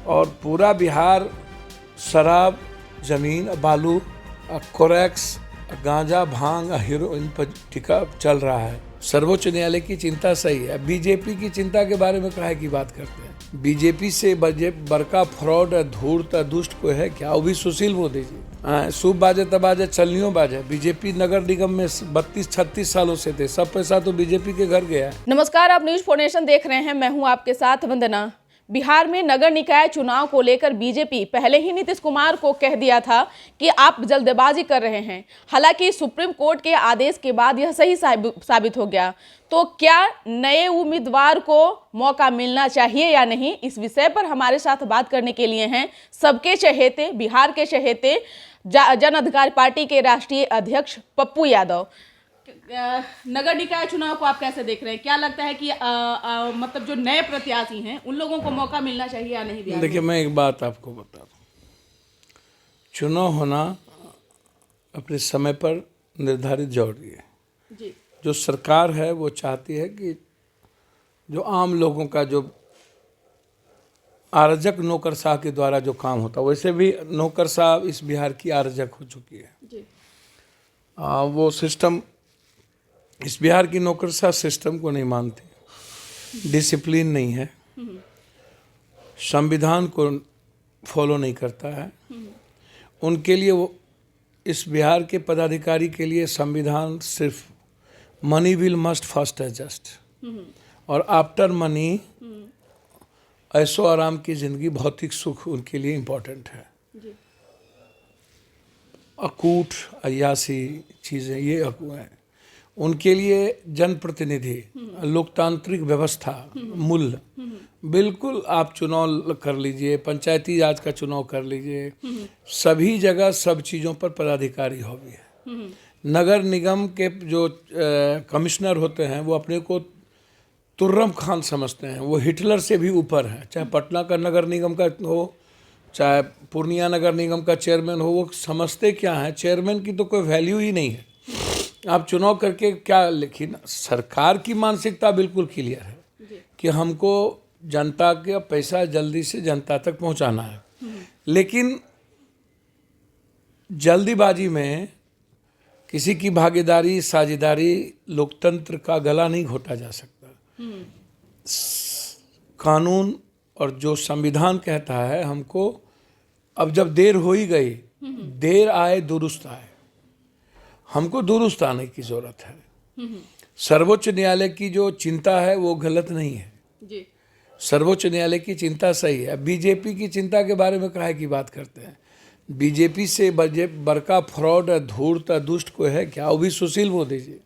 और पूरा बिहार शराब, जमीन, बालू, कोरेक्स, गांजा, भांग, हीरोइन पर टिका चल रहा है। सर्वोच्च न्यायालय की चिंता सही है। बीजेपी की चिंता के बारे में काहे की बात करते हैं? बीजेपी से बड़का फ्रॉड, धूर्त, दुष्ट कोई है क्या? वो भी सुशील मोदी जी। सूप बाजे तब बाजे, चलनियों बाजे। बीजेपी नगर निगम में 32-36 सालों से थे, सब पैसा तो बीजेपी के घर गया है। नमस्कार, आप न्यूज फोर्नेशन देख रहे हैं। मैं हूं आपके साथ वंदना। बिहार में नगर निकाय चुनाव को लेकर बीजेपी पहले ही नीतीश कुमार को कह दिया था कि आप जल्दबाजी कर रहे हैं। हालांकि सुप्रीम कोर्ट के आदेश के बाद यह सही साबित हो गया। तो क्या नए उम्मीदवार को मौका मिलना चाहिए या नहीं, इस विषय पर हमारे साथ बात करने के लिए हैं सबके चहेते, बिहार के चहेते, जन अधिकार पार्टी के राष्ट्रीय अध्यक्ष पप्पू यादव। नगर निकाय चुनाव को आप कैसे देख रहे हैं? क्या लगता है कि मतलब जो नए प्रत्याशी हैं उन लोगों को मौका मिलना चाहिए या नहीं? देखिए, मैं एक बात आपको बता दूं, चुनाव होना अपने समय पर निर्धारित जरूरी है जी। जो सरकार है वो चाहती है कि जो आम लोगों का जो आरजक नौकरशाह के द्वारा जो काम होता है, वैसे भी नौकरशाह इस बिहार की आरजक हो चुकी है जी। वो सिस्टम, इस बिहार की नौकरशाह सिस्टम को नहीं मानती, डिसिप्लिन नहीं है, संविधान को फॉलो नहीं करता है। उनके लिए वो, इस बिहार के पदाधिकारी के लिए संविधान सिर्फ money will must first adjust, और आफ्टर मनी ऐशो आराम की जिंदगी, भौतिक सुख उनके लिए इम्पोर्टेंट है। अकूट अय्यासी चीज़ें ये हैं उनके लिए। जनप्रतिनिधि, लोकतांत्रिक व्यवस्था, मूल्य, बिल्कुल आप चुनाव कर लीजिए, पंचायती राज का चुनाव कर लीजिए, सभी जगह सब चीज़ों पर पदाधिकारी हो भी है। नगर निगम के जो कमिश्नर होते हैं वो अपने को तुर्रम खान समझते हैं, वो हिटलर से भी ऊपर है। चाहे पटना का नगर निगम का हो, चाहे पूर्णिया नगर निगम का चेयरमैन हो, वो समझते क्या है, चेयरमैन की तो कोई वैल्यू ही नहीं है। आप चुनाव करके क्या, लेकिन सरकार की मानसिकता बिल्कुल क्लियर है कि हमको जनता का पैसा जल्दी से जनता तक पहुंचाना है। लेकिन जल्दीबाजी में किसी की भागीदारी, साझेदारी, लोकतंत्र का गला नहीं घोटा जा सकता। कानून और जो संविधान कहता है हमको, अब जब देर हो ही गई, देर आए दुरुस्त आए, हमको दुरुस्त आने की जरूरत है। सर्वोच्च न्यायालय की जो चिंता है वो गलत नहीं है जी। सर्वोच्च न्यायालय की चिंता सही है। बीजेपी की चिंता के बारे में काहे की बात करते हैं? बीजेपी से बड़का फ्रॉड, धूर्त, दुष्ट कोई है क्या? वो भी सुशील मोदी जी।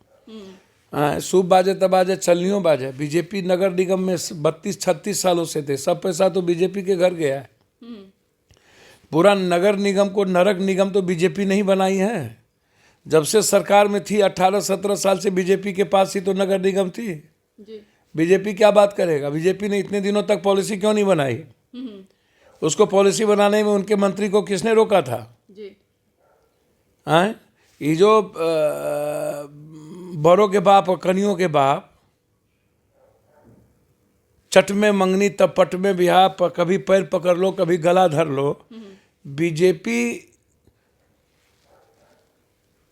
सूप बाजे तब बाजे, चलनियों बाजे। बीजेपी नगर निगम में 32-36 सालों से थे, सब पैसा तो बीजेपी के घर गया है। पूरा नगर निगम को नरक निगम तो बीजेपी नहीं बनाई है। जब से सरकार में थी 18-17 साल से बीजेपी के पास ही तो नगर निगम थी जी। बीजेपी क्या बात करेगा? बीजेपी ने इतने दिनों तक पॉलिसी क्यों नहीं बनाई? उसको पॉलिसी बनाने में उनके मंत्री को किसने रोका था? जी। ये जो बड़ों के बाप और कनियों के बाप, चट में मंगनी तब पट में बिहार, कभी पैर पकड़ लो कभी गला धर लो। बीजेपी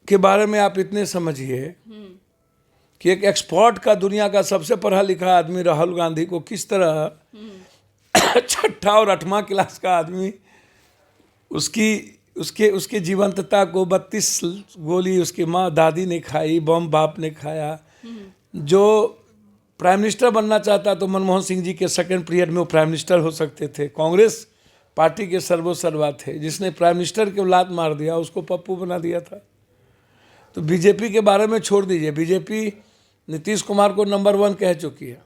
के बारे में आप इतने समझिए कि एक एक्सपर्ट का, दुनिया का सबसे पढ़ा लिखा आदमी राहुल गांधी को किस तरह छठा और 8वां क्लास का आदमी उसके जीवंतता को 32 गोली उसकी माँ दादी ने खाई, बम बाप ने खाया। जो प्राइम मिनिस्टर बनना चाहता तो मनमोहन सिंह जी के सेकंड पीरियड में वो प्राइम मिनिस्टर हो सकते थे। कांग्रेस पार्टी के सर्वोसर्वा थे, जिसने प्राइम मिनिस्टर के लात मार दिया उसको पप्पू बना दिया था। तो बीजेपी के बारे में छोड़ दीजिए। बीजेपी नीतीश कुमार को नंबर 1 कह चुकी है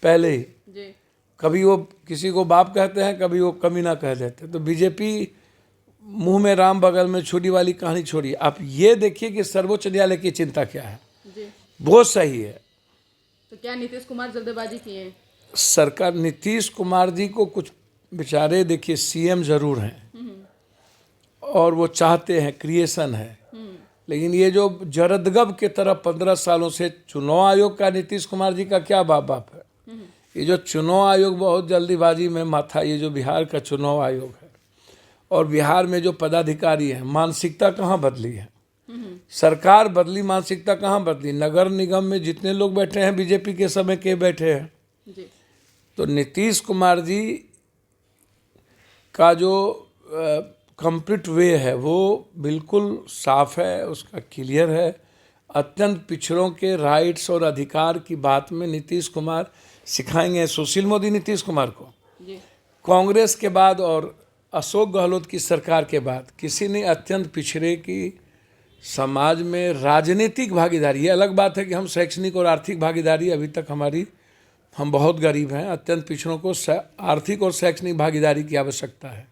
पहले ही जी। कभी वो किसी को बाप कहते हैं, कभी वो कमीना कह देते हैं। तो बीजेपी मुंह में राम बगल में छुरी वाली कहानी छोड़िए। आप ये देखिए कि सर्वोच्च न्यायालय की चिंता क्या है जी। बहुत सही है। तो क्या नीतीश कुमार जल्दबाजी किए? सरकार, नीतीश कुमार जी को कुछ बेचारे, देखिए सीएम जरूर हैं और वो चाहते हैं, क्रिएशन है, लेकिन ये जो जरदगब के तरफ 15 सालों से चुनाव आयोग का नीतीश कुमार जी का क्या बाप है? ये जो चुनाव आयोग बहुत जल्दीबाजी में माथा, ये जो बिहार का चुनाव आयोग है और बिहार में जो पदाधिकारी हैं, मानसिकता कहाँ बदली है? सरकार बदली, मानसिकता कहाँ बदली? नगर निगम में जितने लोग बैठे हैं बीजेपी के समय के बैठे हैं जी। तो नीतीश कुमार जी का जो कंप्लीट वे है वो बिल्कुल साफ है, उसका क्लियर है। अत्यंत पिछड़ों के राइट्स और अधिकार की बात में नीतीश कुमार सिखाएंगे। सुशील मोदी नीतीश कुमार को जी। कांग्रेस के बाद और अशोक गहलोत की सरकार के बाद किसी ने अत्यंत पिछड़े की समाज में राजनीतिक भागीदारी, ये अलग बात है कि हम शैक्षणिक और आर्थिक भागीदारी अभी तक हम बहुत गरीब हैं, अत्यंत पिछड़ों को आर्थिक और शैक्षणिक भागीदारी की आवश्यकता है।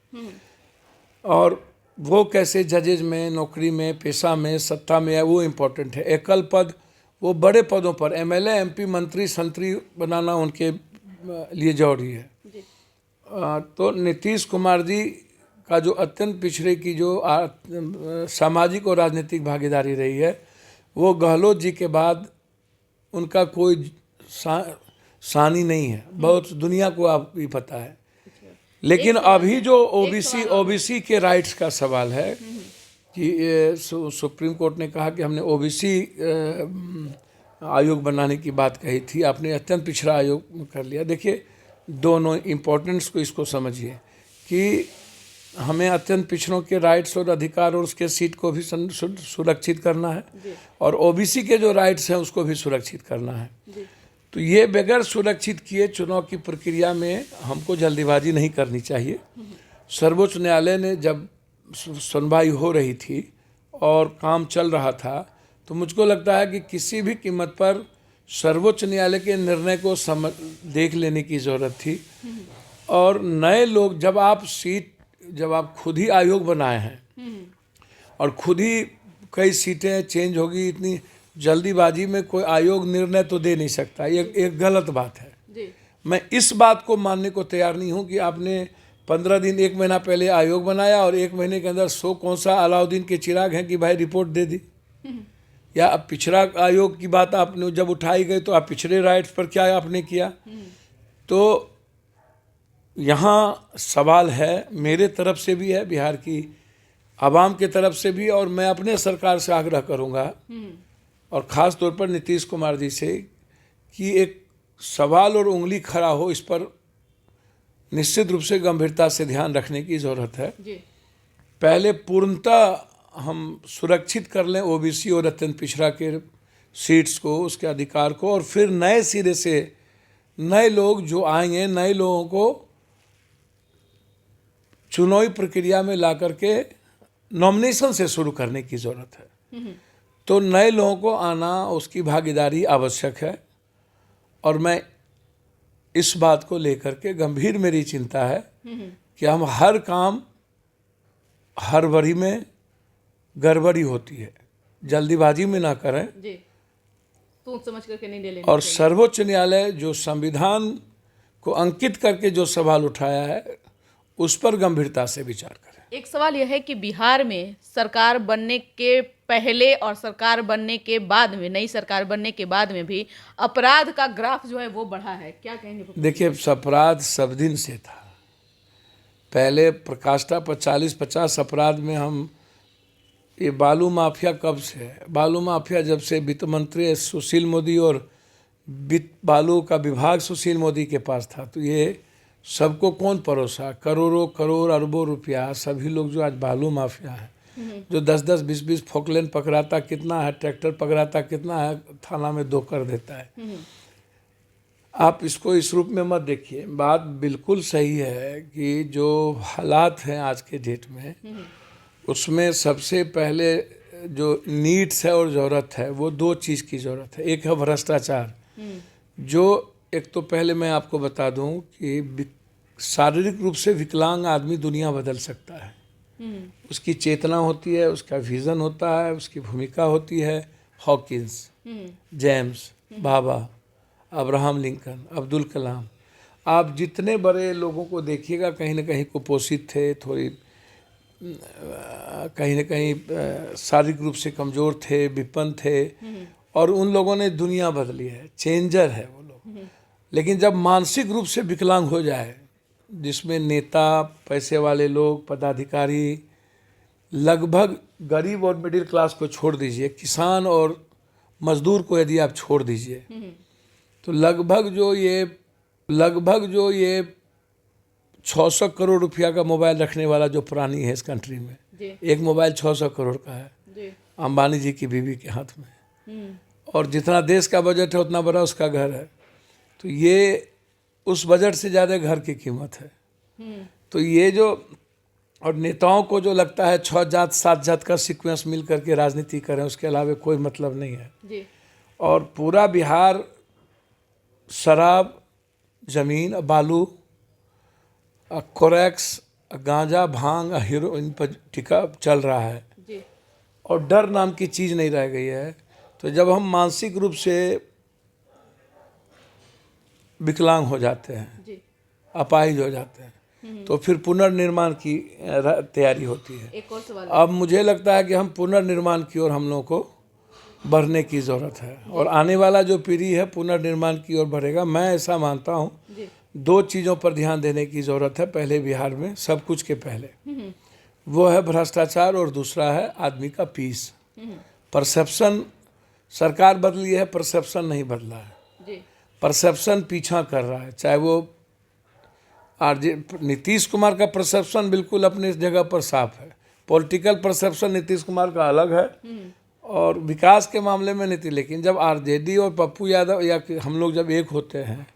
और वो कैसे जजेज में, नौकरी में, पेशा में, सत्ता में है, वो इम्पोर्टेंट है। एकल पद, वो बड़े पदों पर एमएलए, एमपी, मंत्री, संतरी बनाना उनके लिए जरूरी है। तो नीतीश कुमार जी का जो अत्यंत पिछड़े की जो सामाजिक और राजनीतिक भागीदारी रही है, वो गहलोत जी के बाद उनका कोई सानी नहीं है। बहुत दुनिया को आप भी पता है। लेकिन अभी जो ओबीसी के राइट्स का सवाल है कि सुप्रीम कोर्ट ने कहा कि हमने ओबीसी आयोग बनाने की बात कही थी, आपने अत्यंत पिछड़ा आयोग कर लिया। देखिए, दोनों इम्पोर्टेंट्स को इसको समझिए कि हमें अत्यंत पिछड़ों के राइट्स और अधिकार और उसके सीट को भी सुरक्षित करना है और ओबीसी के जो राइट्स हैं उसको भी सुरक्षित करना है। तो ये बगैर सुरक्षित किए चुनाव की प्रक्रिया में हमको जल्दीबाजी नहीं करनी चाहिए। सर्वोच्च न्यायालय ने जब सुनवाई हो रही थी और काम चल रहा था तो मुझको लगता है कि किसी भी कीमत पर सर्वोच्च न्यायालय के निर्णय को देख लेने की ज़रूरत थी। और नए लोग, जब आप खुद ही आयोग बनाए हैं और खुद ही कई सीटें चेंज होगी, इतनी जल्दीबाजी में कोई आयोग निर्णय तो दे नहीं सकता, ये एक गलत बात है जी। मैं इस बात को मानने को तैयार नहीं हूँ कि आपने 15 दिन 1 महीना पहले आयोग बनाया और 1 महीने के अंदर 100 कौन सा अलाउद्दीन के चिराग हैं कि भाई रिपोर्ट दे दी। या अब पिछड़ा आयोग की बात आपने जब उठाई गई तो आप पिछड़े राइट्स पर क्या आपने किया? तो यहाँ सवाल है, मेरे तरफ से भी है, बिहार की आवाम के तरफ से भी, और मैं अपने सरकार से आग्रह करूँगा और ख़ास तौर पर नीतीश कुमार जी से कि एक सवाल और उंगली खड़ा हो, इस पर निश्चित रूप से गंभीरता से ध्यान रखने की ज़रूरत है जी। पहले पूर्णतः हम सुरक्षित कर लें ओबीसी और अत्यंत पिछड़ा के सीट्स को, उसके अधिकार को, और फिर नए सिरे से नए लोग जो आएंगे, नए लोगों को चुनावी प्रक्रिया में ला करके नॉमिनेशन से शुरू करने की ज़रूरत है। तो नए लोगों को आना, उसकी भागीदारी आवश्यक है। और मैं इस बात को लेकर के गंभीर मेरी चिंता है कि हम हर काम हड़बड़ी में गड़बड़ी होती है, जल्दीबाजी में ना करें जी, सोच समझ करके नहीं ले लेना। और सर्वोच्च न्यायालय जो संविधान को अंकित करके जो सवाल उठाया है उस पर गंभीरता से विचार करें। एक सवाल यह है कि बिहार में सरकार बनने के पहले और सरकार बनने के बाद में, नई सरकार बनने के बाद में भी अपराध का ग्राफ जो है वो बढ़ा है, क्या कहेंगे? देखिए, अपराध सब दिन से था। पहले प्रकाष्ठा पर 40-50 अपराध में हम, ये बालू माफिया कब से है? बालू माफिया जब से वित्त मंत्री सुशील मोदी और बालू का विभाग सुशील मोदी के पास था, तो ये सबको कौन परोसा? करोड़ों करोड़ अरबों रुपया सभी लोग जो आज बालू माफिया है, जो 10-10, 20-20 फोकलेन पकड़ाता कितना है, ट्रैक्टर पकड़ाता कितना है, थाना में 2 कर देता है। आप इसको इस रूप में मत देखिए। बात बिल्कुल सही है कि जो हालात हैं आज के डेट में, उसमें सबसे पहले जो नीड्स है और ज़रूरत है, वो 2 चीज़ की ज़रूरत है। एक है भ्रष्टाचार, जो एक तो पहले मैं आपको बता दूं कि शारीरिक रूप से विकलांग आदमी दुनिया बदल सकता है। उसकी चेतना होती है, उसका विजन होता है, उसकी भूमिका होती है। हॉकिंस, जेम्स, बाबा, अब्राहम लिंकन, अब्दुल कलाम, आप जितने बड़े लोगों को देखिएगा कहीं ना कहीं कुपोषित थे, थोड़ी कहीं ना कहीं शारीरिक रूप से कमज़ोर थे, विपन्न थे, और उन लोगों ने दुनिया बदली है, चेंजर है वो लोग। लेकिन जब मानसिक रूप से विकलांग हो जाए, जिसमें नेता, पैसे वाले लोग, पदाधिकारी, लगभग गरीब और मिडिल क्लास को छोड़ दीजिए, किसान और मजदूर को यदि आप छोड़ दीजिए, तो लगभग जो ये 600 करोड़ रुपया का मोबाइल रखने वाला जो प्राणी है इस कंट्री में, एक मोबाइल 600 करोड़ का है अंबानी जी की बीवी के हाथ में, और जितना देश का बजट है उतना बड़ा उसका घर है। तो ये उस बजट से ज़्यादा घर की कीमत है। तो ये जो, और नेताओं को जो लगता है 6 जात 7 जात का सीक्वेंस मिल करके राजनीति करें, उसके अलावा कोई मतलब नहीं है जी। और पूरा बिहार शराब, जमीन, बालू, कोरेक्स, गांजा, भांग, हीरोइन पर टिका चल रहा है जी। और डर नाम की चीज़ नहीं रह गई है। तो जब हम मानसिक रूप से विकलांग हो जाते हैं, जी। अपाहिज हो जाते हैं, तो फिर पुनर्निर्माण की तैयारी होती है। एक और सवाल। अब मुझे लगता है कि हम पुनर्निर्माण की ओर हम लोगों को बढ़ने की ज़रूरत है और आने वाला जो पीढ़ी है पुनर्निर्माण की ओर बढ़ेगा। मैं ऐसा मानता हूँ, 2 चीज़ों पर ध्यान देने की ज़रूरत है पहले बिहार में, सब कुछ के पहले। वो है भ्रष्टाचार और दूसरा है आदमी का पीस। परसेप्शन, सरकार बदली है, परसेप्शन नहीं बदला है। परसेप्शन पीछा कर रहा है। चाहे वो नीतीश कुमार का परसेप्शन बिल्कुल अपनी जगह पर साफ है, पॉलिटिकल परसेप्शन नीतीश कुमार का अलग है और विकास के मामले में नीति। लेकिन जब आरजेडी और पप्पू यादव या हम लोग जब एक होते हैं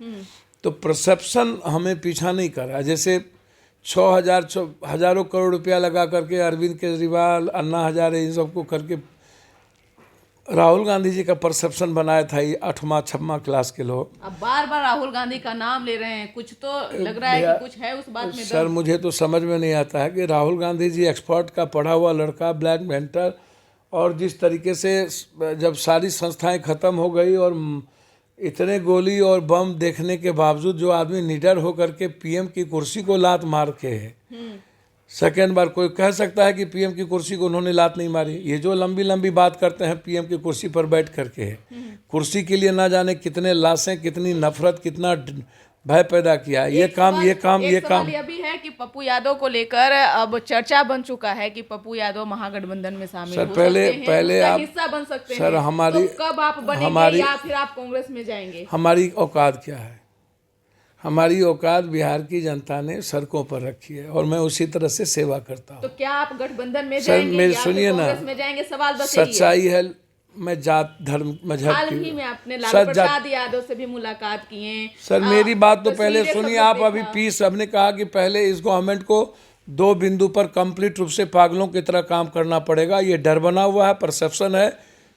तो परसेप्शन हमें पीछा नहीं कर रहा। जैसे 6,000 हजारों करोड़ रुपया लगा करके अरविंद केजरीवाल, अन्ना हजारे, इन सबको करके राहुल गांधी जी का परसेप्शन बनाया था ये 8वां 6वां क्लास के लोग। अब बार बार राहुल गांधी का नाम ले रहे हैं, कुछ तो लग रहा है कि कुछ है उस बात में। सर मुझे तो समझ में नहीं आता है कि राहुल गांधी जी एक्सपर्ट का पढ़ा हुआ लड़का, ब्लैक मेंटर, और जिस तरीके से जब सारी संस्थाएं खत्म हो गई और इतने गोली और बम देखने के बावजूद जो आदमी निडर होकर के पीएम की कुर्सी को लात मार के है, सेकेंड बार, कोई कह सकता है कि पीएम की कुर्सी को उन्होंने लात नहीं मारी? ये जो लंबी लंबी बात करते हैं पीएम की कुर्सी पर बैठ करके है, कुर्सी के लिए ना जाने कितने लाशें, कितनी नफरत, कितना भय पैदा किया। ये काम अभी है कि पप्पू यादव को लेकर अब चर्चा बन चुका है कि पप्पू यादव महागठबंधन में शामिल सर, हो पहले उसका आप हिस्सा बन सकते सर हैं। हमारी तो कब आप बनेंगे या फिर आप कांग्रेस में जाएंगे? हमारी औकात क्या है? हमारी औकात बिहार की जनता ने सड़कों पर रखी है और मैं उसी तरह से सेवा करता हूँ। तो क्या आप गठबंधन में सर जाएंगे मेरी या फिर सुनिए ना, कांग्रेस में जाएंगे? सवाल बस यही है। सच्चाई है, मैं जात धर्म मजहब हाल ही में आपने लालू प्रसाद यादव से भी मुलाकात किए। सर मेरी बात तो पहले सुनिए आप। अभी पीस हमने कहा कि पहले इस गवर्नमेंट को 2 बिंदु पर कंप्लीट रूप से पागलों की तरह काम करना पड़ेगा। ये डर बना हुआ है, परसेप्शन है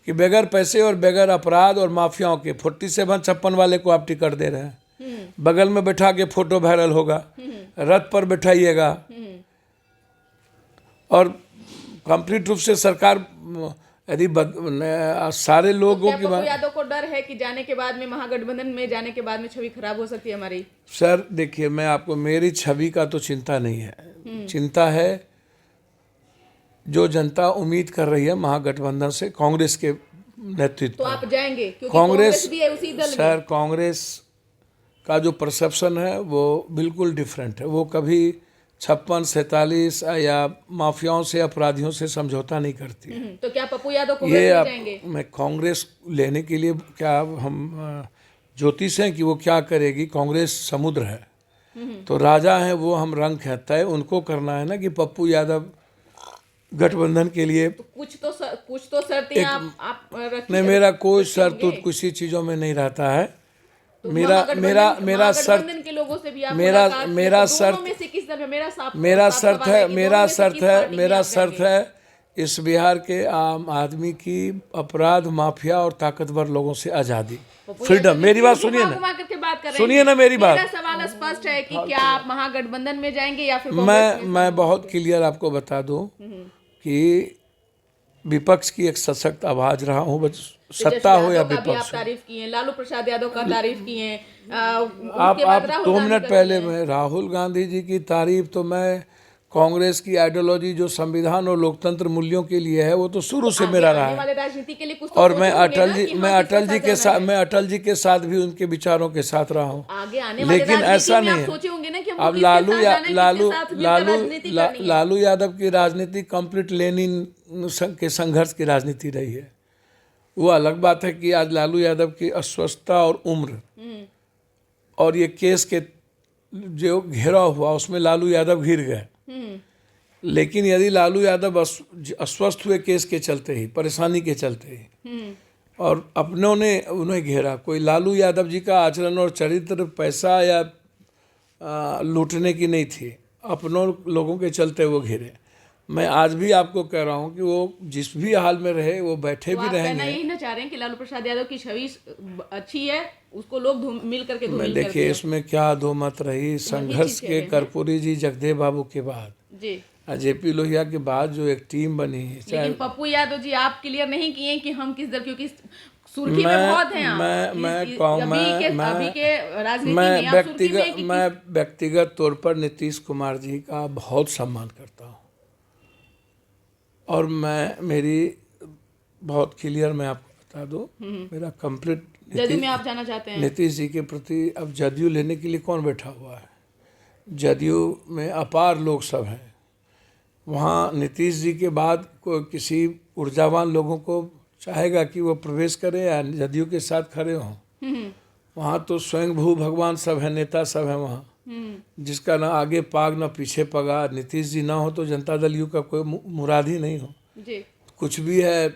कि बगैर पैसे और बगैर अपराध और माफियाओं के 47-56 वाले को आप टिकट दे रहे हैं, बगल में बैठा के फोटो वायरल होगा, रथ पर बैठाइएगा और कंप्लीट रूप से सरकार यदि सारे लोगों की बात। यादव को डर है कि जाने के बाद में, महागठबंधन में जाने के बाद में छवि खराब हो सकती है हमारी। सर देखिए, मैं आपको, मेरी छवि का तो चिंता नहीं है, चिंता है जो जनता उम्मीद कर रही है महागठबंधन से, कांग्रेस के नेतृत्व। तो आप जाएंगे क्योंकि कांग्रेस भी है उसी दल में। सर कांग्रेस का जो परसेप्शन है वो बिल्कुल डिफरेंट है। वो कभी 56-47 या माफियाओं से, अपराधियों से समझौता नहीं करती है। तो क्या पप्पू यादव कांग्रेस में जाएंगे? मैं कांग्रेस लेने के लिए क्या हम ज्योतिष हैं कि वो क्या करेगी? कांग्रेस समुद्र है, तो राजा हैं वो, हम रंग हैं, तय उनको करना है ना कि पप्पू यादव गठबंधन के लिए। तो कुछ तो शर्तें आप रखिए। नहीं, मेरा कोई शर्त किसी चीज़ों में नहीं रहता है। तो मेरा शर्त के लोगों से भी आप मेरा शर्त है इस बिहार के आम आदमी की अपराध, माफिया और ताकतवर लोगों से आज़ादी, फ्रीडम। मेरी बात सुनिए ना, सुनिए ना मेरी बात। मेरा सवाल स्पष्ट है कि क्या आप महागठबंधन में जाएंगे या फिर मैं बहुत क्लियर आपको बता दूं कि विपक्ष की एक सशक्त आवाज रहा हूँ, सत्ता हो या विपक्ष। आप तारीफ किए, लालू प्रसाद यादव का तारीफ किए। आप 2 मिनट पहले में राहुल गांधी जी की तारीफ तो मैं कांग्रेस की आइडियोलॉजी जो संविधान और लोकतंत्र मूल्यों के लिए है वो तो शुरू से मेरा रहा आने है। वाले राजनीति के लिए कुछ तो और सोचे मैं होंगे अटल ना जी कि मैं हाँ, अटल जी किसके के साथ साथ जाना मैं अटल जी के साथ भी उनके विचारों के साथ रहा हूँ। है। आगे आने वाले लेकिन राजनीति ऐसा में नहीं आप है। सोचे होंगे ना कि हमको अब किसके लालू साथ या जाना है, लालू किसके साथ मिलकर लालू राजनीति करनी है। लालू यादव की राजनीति कंप्लीट लेनिन के संघर्ष की राजनीति रही है। वो अलग बात है कि आज लालू यादव की अस्वस्थता और उम्र और ये केस के जो घेराव हुआ उसमें लालू यादव घिर गए। लेकिन यदि लालू यादव अस्वस्थ हुए केस के चलते ही, परेशानी के चलते ही, और अपनों ने उन्हें घेरा, कोई लालू यादव जी का आचरण और चरित्र पैसा या लूटने की नहीं थी, अपनों लोगों के चलते वो घिरे। मैं आज भी आपको कह रहा हूँ कि वो जिस भी हाल में रहे वो बैठे तो भी आप कहना रहेंगे। यही ना चाह रहे हैं कि लालू प्रसाद यादव की छवि अच्छी है, उसको लोग मिल करके मैं धूमिल देखिए करते हैं। इसमें क्या दो मत रही, संघर्ष कह के रहे हैं। कर्पूरी जी जगदेव बाबू के बाद, जी, जेपी लोहिया के बाद जो एक टीम बनी, चाहे लेकिन पप्पू यादव जी आप क्लियर नहीं किए कि हम किस दर, क्योंकि सुर्खी में बहुत हैं आप। मैं कहूँ अभी के राजनीति में आप सुर्खी में हैं कि मैं व्यक्तिगत तौर पर नीतीश कुमार जी का बहुत सम्मान करता हूँ और मेरी बहुत क्लियर, मैं आपको बता दूं, मेरा कंप्लीट जदयू में आप जाना चाहते हैं। नीतीश जी के प्रति। अब जदयू लेने के लिए कौन बैठा हुआ है? जदयू में अपार लोग सब हैं। वहाँ नीतीश जी के बाद कोई किसी ऊर्जावान लोगों को चाहेगा कि वो प्रवेश करे या जदयू के साथ खड़े हों? वहाँ तो स्वयं भू भगवान सब है, नेता सब है वहाँ, जिसका ना आगे पाग ना पीछे पगा। नीतीश जी ना हो तो जनता दल यू का कोई मुराद ही नहीं हो। जी, कुछ भी है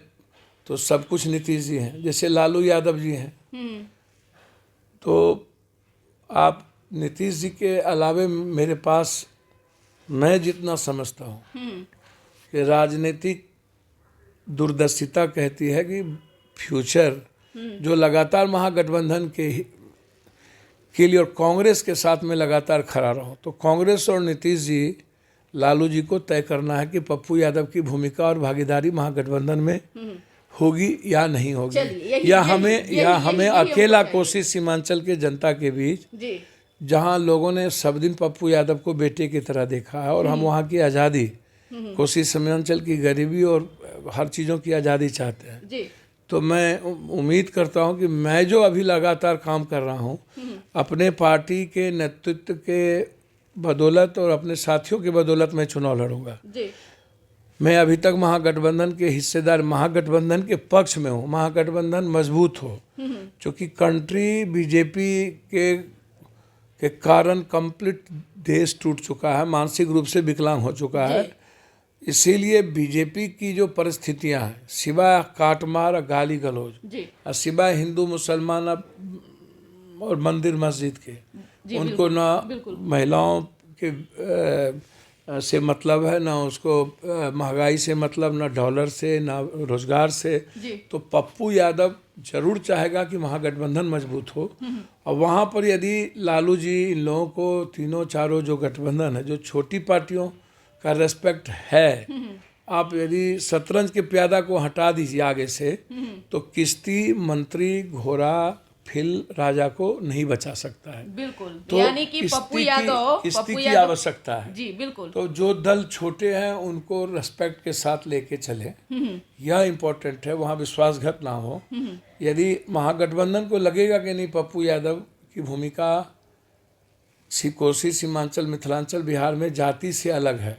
तो सब कुछ नीतीश जी हैं। जैसे लालू यादव जी हैं, तो आप नीतीश जी के अलावे मेरे पास, मैं जितना समझता हूँ कि राजनीतिक दूरदर्शिता कहती है कि फ्यूचर जो लगातार महागठबंधन के लिए और कांग्रेस के साथ में लगातार खड़ा रहो, तो कांग्रेस और नीतीश जी, लालू जी को तय करना है कि पप्पू यादव की भूमिका और भागीदारी महागठबंधन में होगी या नहीं होगी, या हमें अकेला कोशिश सीमांचल के जनता के बीच, जी, जहां लोगों ने सब दिन पप्पू यादव को बेटे की तरह देखा है और हम वहां की आज़ादी, कोसी सीमांचल की गरीबी और हर चीज़ों की आज़ादी चाहते हैं। जी, तो मैं उम्मीद करता हूं कि मैं जो अभी लगातार काम कर रहा हूं, अपने पार्टी के नेतृत्व के बदौलत और अपने साथियों की बदौलत मैं चुनाव लड़ूंगा। जी, मैं अभी तक महागठबंधन के हिस्सेदार, महागठबंधन के पक्ष में हूँ, महागठबंधन मजबूत हो, क्योंकि कंट्री बीजेपी के कारण कंप्लीट देश टूट चुका है, मानसिक रूप से विकलांग हो चुका है। इसीलिए बीजेपी की जो परिस्थितियां हैं, सिवाय काटमार गाली गलौज, जी, और सिवाय हिंदू मुसलमान और मंदिर मस्जिद के, उनको ना महिलाओं के से मतलब है, ना उसको महंगाई से मतलब, ना डॉलर से, ना रोजगार से। तो पप्पू यादव जरूर चाहेगा कि महागठबंधन मजबूत हो, और वहाँ पर यदि लालू जी इन लोगों को, तीनों चारों जो गठबंधन है, जो छोटी पार्टियों का रेस्पेक्ट है, आप यदि शतरंज के प्यादा को हटा दीजिए आगे से, तो किश्ती, मंत्री, घोड़ा, फिल राजा को नहीं बचा सकता है। बिल्कुल। तो यानी कि पप्पू यादव, किश्ती की आवश्यकता है। जी बिल्कुल। तो जो दल छोटे हैं उनको रेस्पेक्ट के साथ लेके चले, यह इम्पोर्टेंट है, वहाँ विश्वासघात ना हो। यदि महागठबंधन को लगेगा कि नहीं, पप्पू यादव की भूमिका कोसी, सीमांचल, मिथिलांचल, बिहार में जाति से अलग है,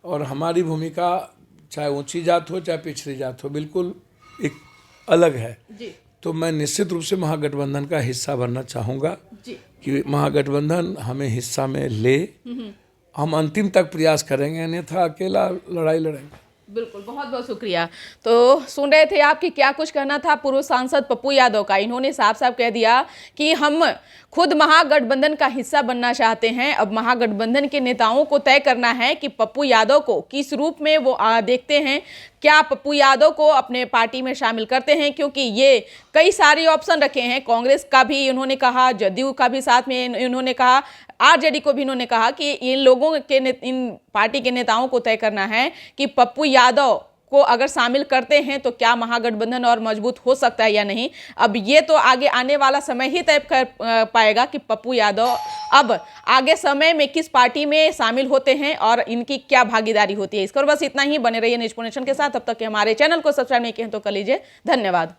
और हमारी भूमिका चाहे ऊंची जात हो चाहे पिछड़ी जात हो, बिल्कुल एक अलग है, तो मैं निश्चित रूप से महागठबंधन का हिस्सा बनना चाहूँगा कि महागठबंधन हमें हिस्सा में ले। हम अंतिम तक प्रयास करेंगे, अन्यथा अकेला लड़ाई लड़ेंगे। बिल्कुल, बहुत बहुत शुक्रिया। तो सुन रहे थे आप कि क्या कुछ कहना था पूर्व सांसद पप्पू यादव का। इन्होंने साफ साफ कह दिया कि हम खुद महागठबंधन का हिस्सा बनना चाहते हैं। अब महागठबंधन के नेताओं को तय करना है कि पप्पू यादव को किस रूप में वो देखते हैं, क्या पप्पू यादव को अपने पार्टी में शामिल करते हैं, क्योंकि ये कई सारे ऑप्शन रखे हैं। कांग्रेस का भी इन्होंने कहा, जदयू का भी साथ में इन्होंने कहा, आरजेडी को भी इन्होंने कहा कि इन लोगों के इन पार्टी के नेताओं को तय करना है कि पप्पू यादव को अगर शामिल करते हैं तो क्या महागठबंधन और मजबूत हो सकता है या नहीं। अब ये तो आगे आने वाला समय ही तय कर पाएगा कि पप्पू यादव अब आगे समय में किस पार्टी में शामिल होते हैं और इनकी क्या भागीदारी होती है। इस पर बस इतना ही। बने रहिए न्यूज़ नेशन के साथ। तब तक के हमारे चैनल को सब्सक्राइब नहीं किए तो कर लीजिए। धन्यवाद।